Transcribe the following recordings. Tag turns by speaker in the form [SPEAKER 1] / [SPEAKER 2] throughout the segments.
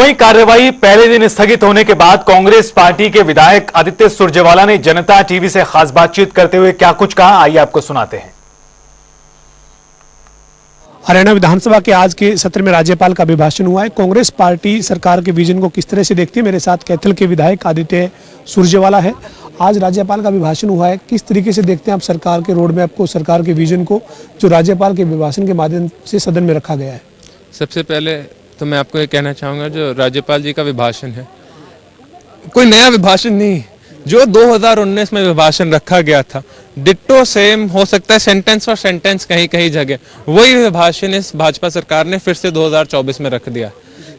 [SPEAKER 1] वहीं कार्यवाही पहले दिन स्थगित होने के बाद कांग्रेस पार्टी के विधायक आदित्य सुरजेवाला ने जनता टीवी से खास बातचीत करते हुए क्या कुछ कहा, आइए आपको सुनाते हैं।
[SPEAKER 2] हरियाणा विधानसभा के आज के सत्र में राज्यपाल का अभिभाषण हुआ है। कांग्रेस पार्टी सरकार के विजन को किस तरह से देखती है, मेरे साथ कैथल के विधायक आदित्य सुरजेवाला है। आज राज्यपाल का अभिभाषण हुआ है, किस तरीके से देखते हैं आप सरकार के रोड मैप को, सरकार के विजन को, जो राज्यपाल के अभिभाषण के माध्यम से सदन में रखा गया है?
[SPEAKER 3] सबसे पहले तो मैं आपको ये कहना चाहूँगा, जो राज्यपाल जी का अभिभाषण है कोई नया अभिभाषण नहीं, जो 2019 में अभिभाषण रखा गया था डिट्टो सेम, हो सकता है सेंटेंस और सेंटेंस कहीं कहीं जगह, वही अभिभाषण इस भाजपा सरकार ने फिर से 2024 में रख दिया।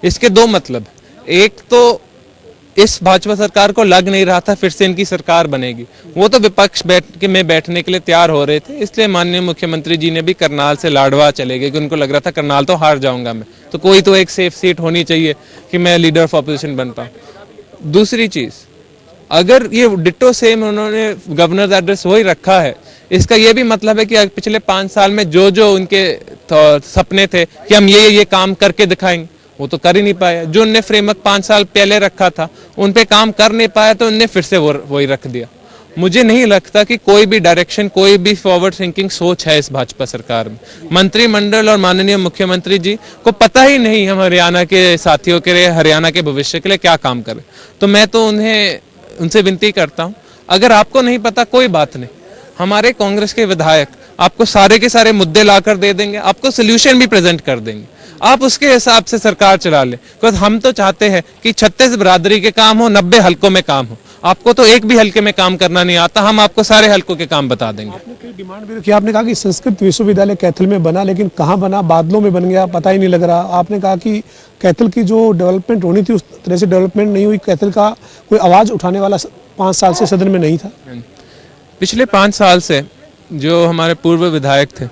[SPEAKER 3] इसके दो मतलब, एक तो इस भाजपा सरकार को लग नहीं रहा था फिर से इनकी सरकार बनेगी, वो तो विपक्ष में बैठने के लिए तैयार हो रहे थे, इसलिए माननीय मुख्यमंत्री जी ने भी करनाल से लाडवा चले गए कि उनको लग रहा था करनाल तो हार जाऊंगा मैं, तो कोई तो एक सेफ सीट होनी चाहिए कि मैं लीडर ऑफ अपोजिशन बन पाऊं। दूसरी चीज, अगर ये डिट्टो सेम उन्होंने गवर्नर एड्रेस वही रखा है, इसका ये भी मतलब है कि पिछले 5 साल में जो जो उनके सपने थे कि हम ये काम करके दिखाएंगे, वो तो कर ही नहीं पाया। जो उनने फ्रेमवर्क 5 साल पहले रखा था उन पे काम कर नहीं पाया, तो उनने फिर से वही रख दिया। मुझे नहीं लगता कि कोई भी डायरेक्शन, कोई भी फॉरवर्ड थिंकिंग सोच है इस भाजपा सरकार में। मंत्रिमंडल और माननीय मुख्यमंत्री जी को पता ही नहीं हम हरियाणा के साथियों के लिए, हरियाणा के भविष्य के लिए क्या काम करें। तो मैं तो उनसे विनती करता हूं, अगर आपको नहीं पता कोई बात नहीं, हमारे कांग्रेस के विधायक आपको सारे के सारे मुद्दे लाकर दे देंगे, आपको सोल्यूशन भी प्रेजेंट कर देंगे, आप उसके हिसाब से सरकार चला ले। बिकॉज हम तो चाहते हैं कि 36 बिरादरी के काम हो, 90 हलकों में काम हो। आपको तो एक भी हल्के में काम करना नहीं आता, हम आपको सारे हलकों के काम बता देंगे।
[SPEAKER 2] आपने कई डिमांड भी रखी, आपने कहा कि संस्कृत विश्वविद्यालय कैथल में बना, लेकिन कहाँ बना, बादलों में बन गया, पता ही नहीं लग रहा। आपने कहा कि कैथल की जो डेवलपमेंट होनी थी उस तरह से डेवलपमेंट नहीं हुई, कैथल का कोई आवाज उठाने वाला 5 साल से सदन में नहीं था।
[SPEAKER 3] पिछले 5 साल से जो हमारे पूर्व विधायक थे,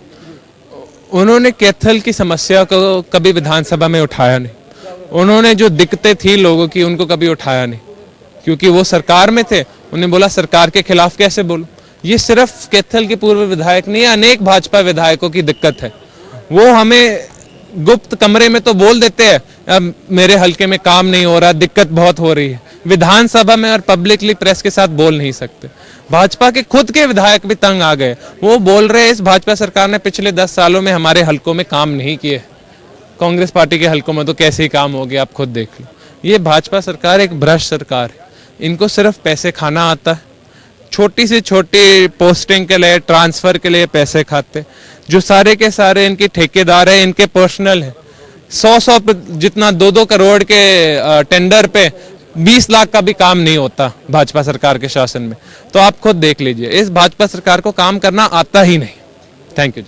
[SPEAKER 3] उन्होंने कैथल की समस्या को कभी विधानसभा में उठाया नहीं। उन्होंने जो दिक्कतें थी लोगों की उनको कभी उठाया नहीं, क्योंकि वो सरकार में थे। उन्हें बोला सरकार के खिलाफ कैसे बोलो। ये सिर्फ कैथल के पूर्व विधायक नहीं, अनेक भाजपा विधायकों की दिक्कत है। वो हमें गुप्त कमरे में तो बोल देते हैं अब मेरे हल्के में काम नहीं हो रहा, दिक्कत बहुत हो रही है, विधानसभा में और पब्लिकली प्रेस के साथ बोल नहीं सकते। भाजपा के खुद के विधायक भी तंग आ गए, वो बोल रहे हैं इस भाजपा सरकार ने पिछले 10 सालों में हमारे हलकों में काम नहीं किए, कांग्रेस पार्टी के हलकों में तो कैसे ही काम हो गया, आप खुद देख लो। ये भाजपा सरकार एक भ्रष्ट सरकार है, इनको सिर्फ पैसे खाना आता है, छोटी से छोटी पोस्टिंग के लिए, ट्रांसफर के लिए पैसे खाते। जो सारे के सारे इनके ठेकेदार है, इनके पर्सनल है। 100 जितना 2-2 करोड़ के टेंडर पे 20 लाख का भी काम नहीं होता भाजपा सरकार के शासन में। तो आप खुद देख लीजिए, इस भाजपा सरकार को काम करना आता ही नहीं। Thank you.